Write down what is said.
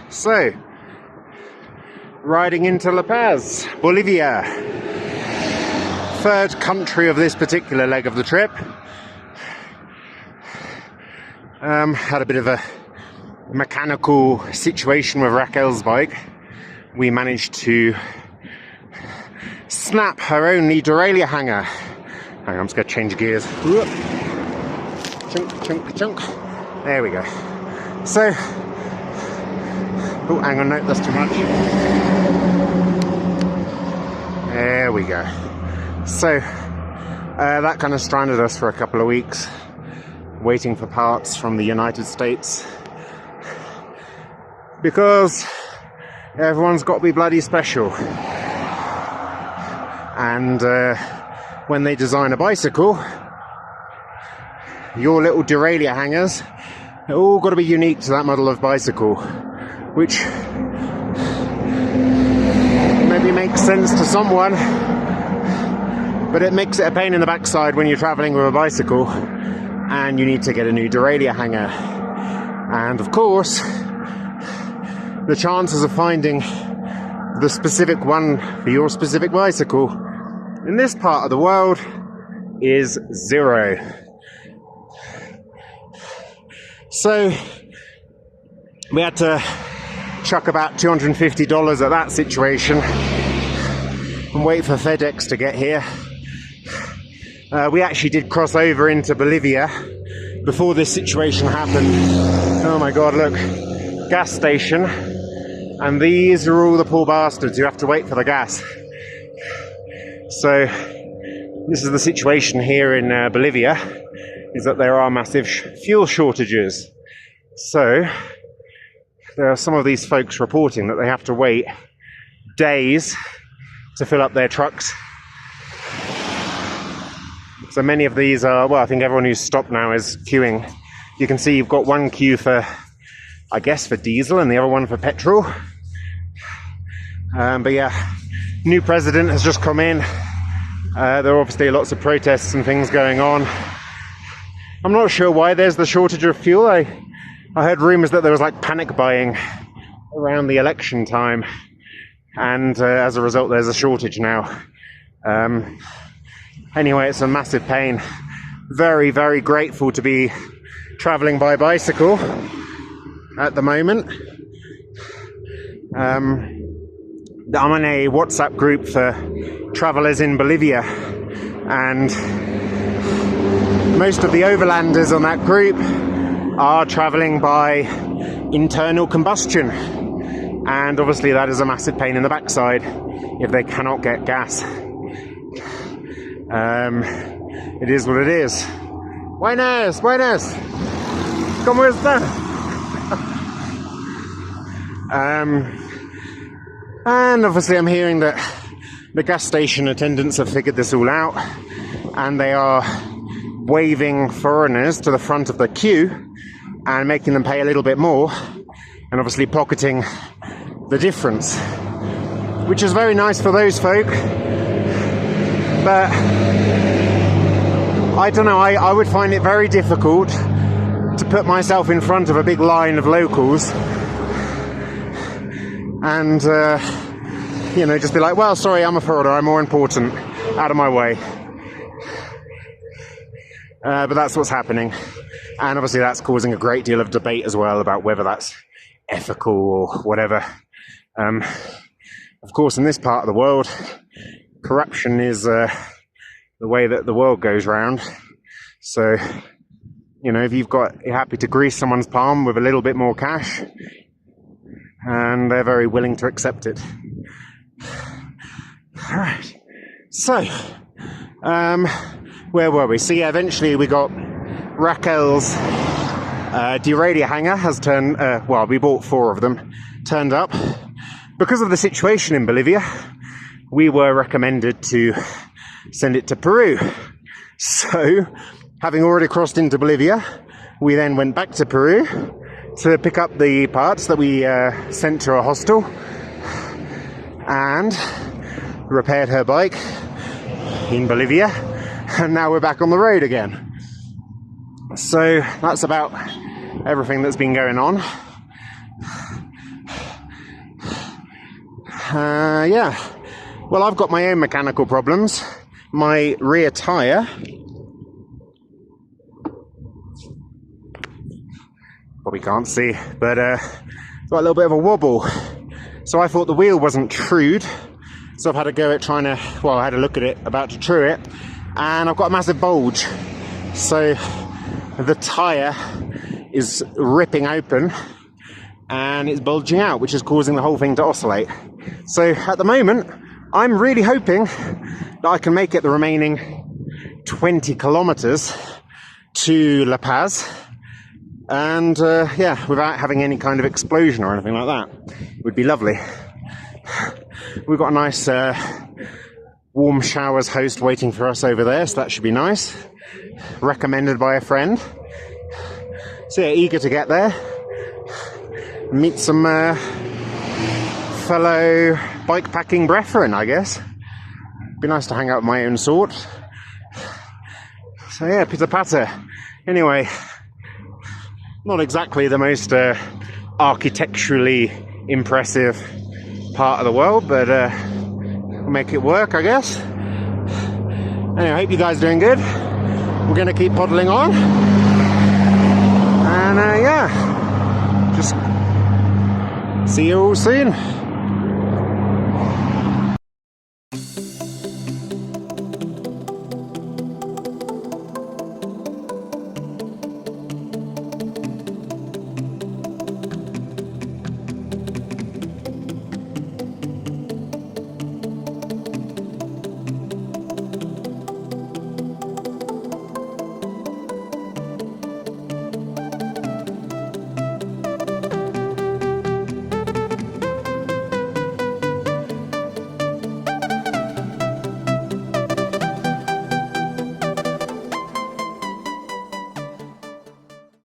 So, riding into La Paz, Bolivia. Third country of this particular leg of the trip. Had a bit of a mechanical situation with Raquel's bike. We managed to snap her only derailleur hanger. Hang on, I'm just going to change gears. Chunk, chunk, chunk. There we go. So, oh, hang on, no, that's too much. There we go. So, that kind of stranded us for a couple of weeks, waiting for parts from the United States. Because everyone's got to be bloody special. And when they design a bicycle, your little derailleur hangers, they're all got to be unique to that model of bicycle, which maybe makes sense to someone, but it makes it a pain in the backside when you're traveling with a bicycle and you need to get a new derailleur hanger. And of course, the chances of finding the specific one for your specific bicycle in this part of the world is 0. So we had to chuck about $250 at that situation and wait for FedEx to get here. We actually did cross over into Bolivia before this situation happened. Oh my god, look, gas station, and these are all the poor bastards who have to wait for the gas. So this is the situation here in Bolivia, is that there are massive fuel shortages. So there are some of these folks reporting that they have to wait days to fill up their trucks. So many of these are, well, I think everyone who's stopped now is queuing. You can see you've got one queue for, I guess, for diesel and the other one for petrol. But yeah, new president has just come in. There are obviously lots of protests and things going on. I'm not sure why there's the shortage of fuel. I heard rumours that there was like panic buying around the election time, and as a result there's a shortage now. Anyway, it's a massive pain. Very, very grateful to be travelling by bicycle at the moment. I'm in a WhatsApp group for travellers in Bolivia, and most of the overlanders on that group are travelling by internal combustion, and obviously that is a massive pain in the backside if they cannot get gas. It is what it is. Buenas, buenas. ¿Cómo está? And obviously I'm hearing that the gas station attendants have figured this all out, and they are waving foreigners to the front of the queue and making them pay a little bit more, and obviously pocketing the difference, which is very nice for those folk. But I don't know, I would find it very difficult to put myself in front of a big line of locals and you know, just be like, well, sorry, I'm a foreigner, I'm more important, out of my way. But that's what's happening, and obviously that's causing a great deal of debate as well about whether that's ethical or whatever. Of course, in this part of the world, corruption is the way that the world goes round. So, you know, if you're happy to grease someone's palm with a little bit more cash, and they're very willing to accept it. All right. So, where were we? So yeah, eventually we got Raquel's derailleur hanger has turned, well, we bought 4 of them, turned up. Because of the situation in Bolivia, we were recommended to send it to Peru. So, having already crossed into Bolivia, we then went back to Peru to pick up the parts that we sent to a hostel and repaired her bike in Bolivia, and now we're back on the road again. So that's about everything that's been going on. Yeah. Well, I've got my own mechanical problems. My rear tyre, probably can't see, but got a little bit of a wobble. So I thought the wheel wasn't trued, so I've had a go at trying to, well, I had a look at it, about to true it, and I've got a massive bulge. So the tyre is ripping open and it's bulging out, which is causing the whole thing to oscillate. So at the moment, I'm really hoping that I can make it the remaining 20 kilometers to La Paz, and yeah, without having any kind of explosion or anything like that. It would be lovely. We've got a nice warm showers host waiting for us over there, so that should be nice. Recommended by a friend. So yeah, eager to get there. Meet some fellow bike-packing brethren, I guess. Be nice to hang out with my own sort. So yeah, pitter-patter. Anyway, not exactly the most architecturally impressive part of the world, but we'll make it work, I guess. Anyway, I hope you guys are doing good. We're going to keep poddling on. And yeah, just see you all soon.